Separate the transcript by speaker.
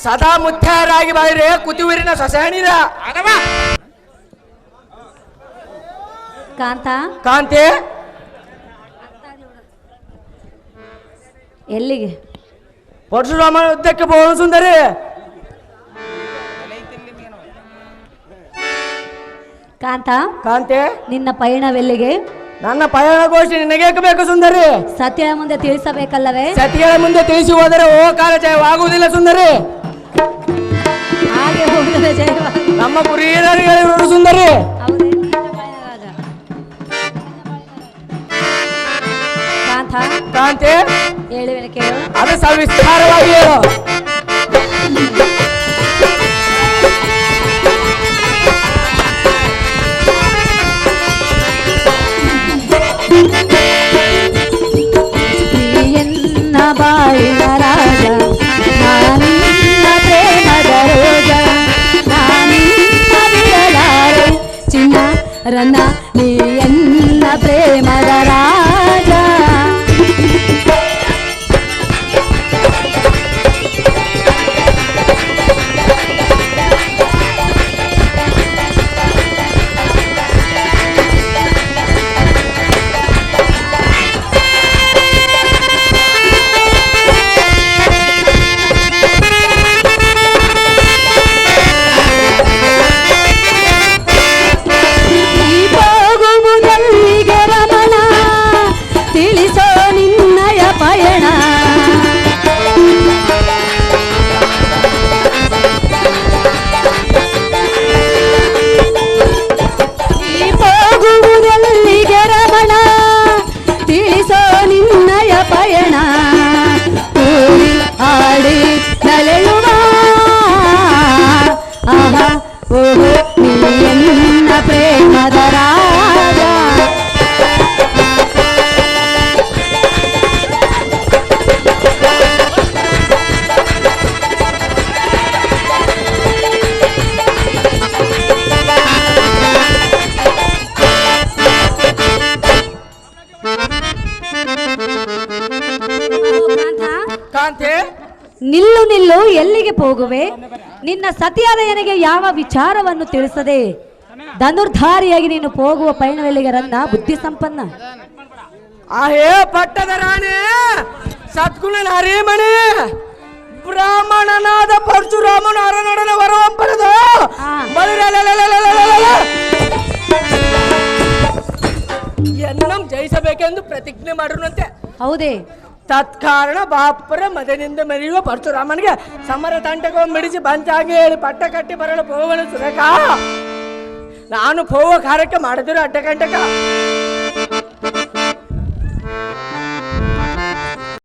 Speaker 1: ಸದಾ ಮುತ್ಯಾರಾಗಿ ಬಾಯಿರೆ ಕುತುವಿರಿನ ಸೊಸೆಣಿದ
Speaker 2: ಕಾಂತ
Speaker 1: ಕಾಂತಿ
Speaker 2: ಎಲ್ಲಿಗೆ?
Speaker 1: ಪರಶುರಾಮ ಯುದ್ಧಕ್ಕೆ ಬೋಳು ಸುಂದರಿ.
Speaker 2: ಕಾಂತ
Speaker 1: ಕಾಂತಿ
Speaker 2: ನಿನ್ನ ಪಯಣವೆಲ್ಲಿಗೆ?
Speaker 1: ನನ್ನ ಪಯಣ ಗೋಷ್ಠಿ ನಿನಗೇಕೆ ಬೇಕು ಸುಂದರಿ?
Speaker 2: ಸತ್ಯಳ ಮುಂದೆ ತಿಳಿಸಬೇಕಲ್ಲವೇ?
Speaker 1: ಸತಿಗಳ ಮುಂದೆ ತಿಳಿಸಿ ಹೋದರೆ ಓ ಕಾಲ ಜಯವಾಗುವುದಿಲ್ಲ ಸುಂದರಿ.
Speaker 2: ಹಾಗೆ ಹೋದರೆ ಜಯವಾಗ
Speaker 1: ನಮ್ಮ ಗುರಿಯರು ಹೇಳಿರೋರು ಸುಂದರಿ.
Speaker 2: ಕಾಂತ
Speaker 1: ಕಾಂತಿ
Speaker 2: ಹೇಳುವೆನು ಕೇಳು.
Speaker 1: ಅದು ಸವಿಸ್ತಾರವಾಗಿ ಹೇಳು.
Speaker 2: ಎನ್ನ ಬಾಳಿನ ರಾಜ ನಾನಿನ್ನ ಪ್ರೇಮದ ರೋಜ ನಾನಿನ್ನ ಬಿಡಲಾರೆ ಚಿನ್ನ ರನ್ನ ನೀ ಎನ್ನ ಪ್ರೇಮದ ರಾಜ. ನಿಲ್ಲು ನಿಲ್ಲು, ಎಲ್ಲಿಗೆ ಹೋಗುವೆ? ನಿನ್ನ ಸತಿಯಾದ ನನಗೆ ಯಾವ ವಿಚಾರವನ್ನು ತಿಳಿಸದೆ ಧನುರ್ಧಾರಿಯಾಗಿ ನೀನು ಹೋಗುವ ಪಯಣವೆಲ್ಲಿಗೆ ರನ್ನ ಬುದ್ಧಿ ಸಂಪನ್ನ.
Speaker 1: ಆಹೇ ಪಟ್ಟದ ರಾಣಿ ಸದ್ಗುಣ ನಾರೀಮಣಿ ಬ್ರಾಹ್ಮಣನಾದ ಪರಶುರಾಮನ ಅರನೊಡನೆ ವರವನ್ನು ಪಡೆದು ಎನ್ನಂ ಜಯಿಸಬೇಕೆಂದು ಪ್ರತಿಜ್ಞೆ ಮಾಡಿರುವಂತೆ.
Speaker 2: ಹೌದೇ?
Speaker 1: ತತ್ಕಾರಣ ಬಾಪರ ಮದನಿಂದ ಮೆರೆಯುವ ಪರಶುರಾಮನಿಗೆ ಸಮರ ತಂಟಕವನ್ನು ಮಿಡಿಸಿ ಬಂಚಾಗಿ ಹೇಳಿ ಪಟ್ಟ ಕಟ್ಟಿ ಬರಲು ಪೋವನು ಸುರೇಖ. ನಾನು ಪೋವ ಕಾರ್ಯಕ್ಕೆ ಮಾಡಿದಿರೋ ಅಡ್ಡಗಂಟಕ